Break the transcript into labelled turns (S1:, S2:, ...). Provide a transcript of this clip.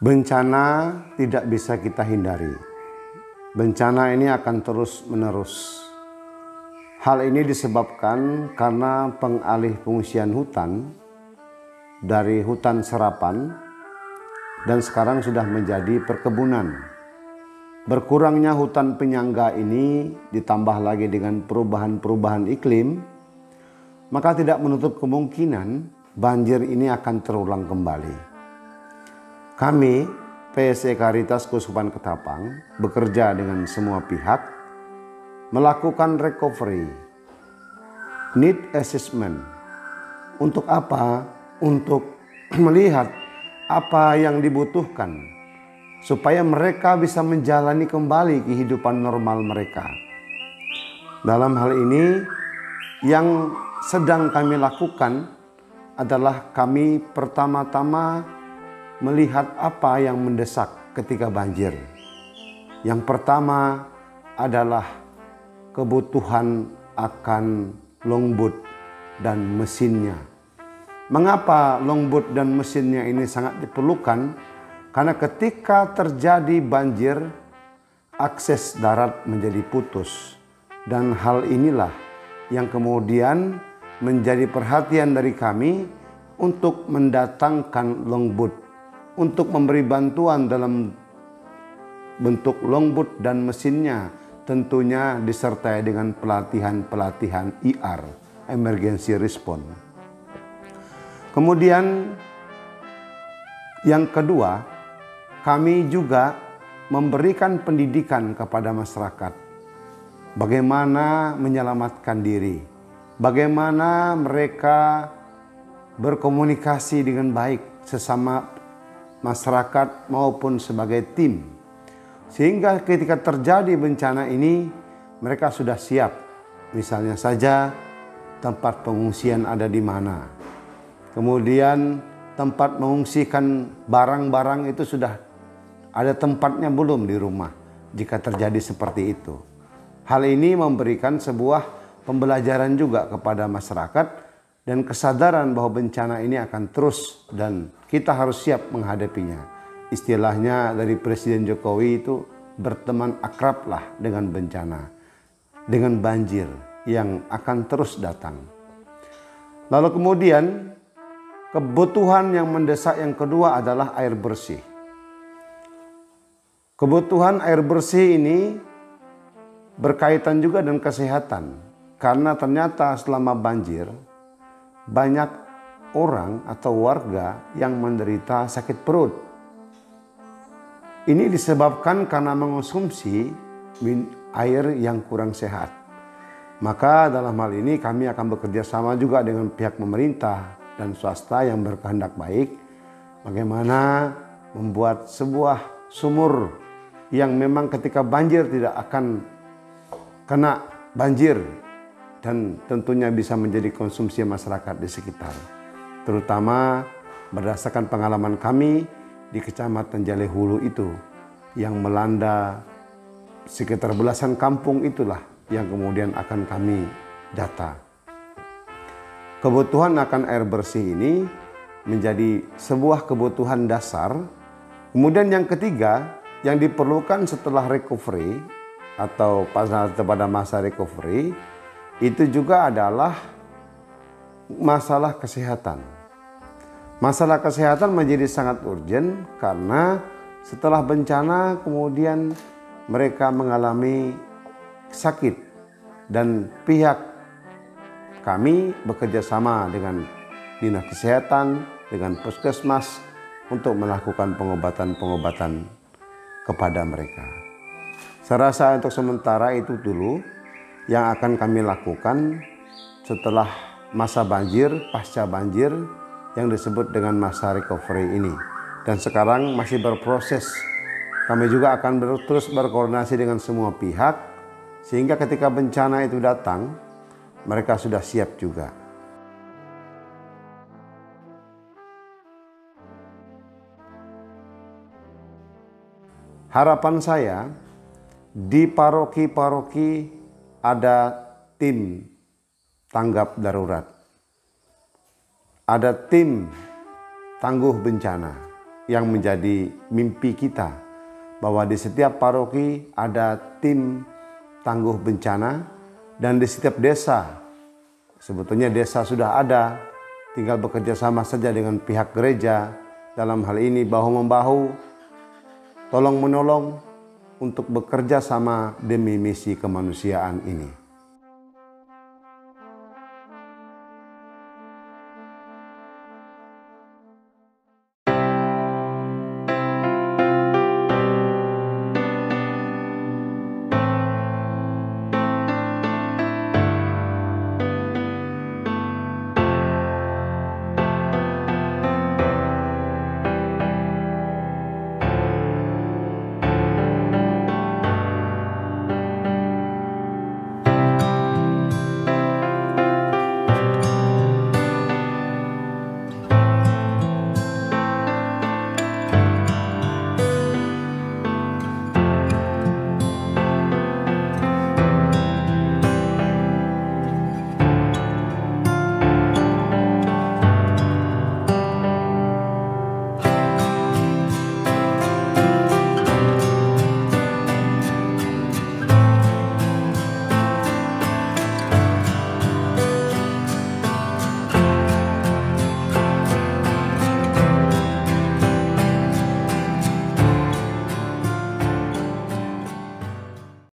S1: Bencana tidak bisa kita hindari. Bencana ini akan terus-menerus. Hal ini disebabkan karena pengalih fungsian hutan dari hutan serapan dan sekarang sudah menjadi perkebunan. Berkurangnya hutan penyangga ini ditambah lagi dengan perubahan-perubahan iklim, maka tidak menutup kemungkinan banjir ini akan terulang kembali. Kami, PSE Caritas Keuskupan Ketapang, bekerja dengan semua pihak, melakukan recovery, need assessment. Untuk apa? Untuk melihat apa yang dibutuhkan, supaya mereka bisa menjalani kembali kehidupan normal mereka. Dalam hal ini, yang sedang kami lakukan adalah kami pertama-tama melihat apa yang mendesak ketika banjir. Yang pertama adalah kebutuhan akan longboat dan mesinnya. Mengapa longboat dan mesinnya ini sangat diperlukan? Karena ketika terjadi banjir, akses darat menjadi putus. Dan hal inilah yang kemudian menjadi perhatian dari kami untuk mendatangkan longboat, untuk memberi bantuan dalam bentuk longboat dan mesinnya, tentunya disertai dengan pelatihan-pelatihan IR, Emergency Response. Kemudian yang kedua, kami juga memberikan pendidikan kepada masyarakat. Bagaimana menyelamatkan diri, bagaimana mereka berkomunikasi dengan baik sesama masyarakat maupun sebagai tim. Sehingga ketika terjadi bencana ini, mereka sudah siap. Misalnya saja tempat pengungsian ada di mana. Kemudian tempat mengungsikan barang-barang itu sudah ada tempatnya belum di rumah jika terjadi seperti itu. Hal ini memberikan sebuah pembelajaran juga kepada masyarakat dan kesadaran bahwa bencana ini akan terus dan kita harus siap menghadapinya. Istilahnya dari Presiden Jokowi itu berteman akrablah dengan bencana, dengan banjir yang akan terus datang. Lalu kemudian kebutuhan yang mendesak yang kedua adalah air bersih. Kebutuhan air bersih ini berkaitan juga dengan kesehatan. Karena ternyata selama banjir banyak orang atau warga yang menderita sakit perut. Ini disebabkan karena mengonsumsi air yang kurang sehat. Maka dalam hal ini kami akan bekerja sama juga dengan pihak pemerintah dan swasta yang berkehendak baik, bagaimana membuat sebuah sumur yang memang ketika banjir tidak akan kena banjir dan tentunya bisa menjadi konsumsi masyarakat di sekitar. Terutama berdasarkan pengalaman kami di Kecamatan Jalehulu itu yang melanda sekitar belasan kampung, itulah yang kemudian akan kami data. Kebutuhan akan air bersih ini menjadi sebuah kebutuhan dasar. Kemudian yang ketiga yang diperlukan setelah recovery atau pada masa recovery itu juga adalah masalah kesehatan. Masalah kesehatan menjadi sangat urgent karena setelah bencana kemudian mereka mengalami sakit dan pihak kami bekerja sama dengan Dinas Kesehatan, dengan Puskesmas untuk melakukan pengobatan-pengobatan kepada mereka. Saya rasa untuk sementara itu dulu yang akan kami lakukan setelah masa banjir, pasca banjir yang disebut dengan masa recovery ini. Dan sekarang masih berproses. Kami juga akan terus berkoordinasi dengan semua pihak sehingga ketika bencana itu datang, mereka sudah siap juga. Harapan saya di paroki-paroki ada tim tanggap darurat. Ada tim tangguh bencana yang menjadi mimpi kita bahwa di setiap paroki ada tim tangguh bencana dan di setiap desa, sebetulnya desa sudah ada, tinggal bekerja sama saja dengan pihak gereja dalam hal ini bahu-membahu, tolong-menolong untuk bekerja sama demi misi kemanusiaan ini.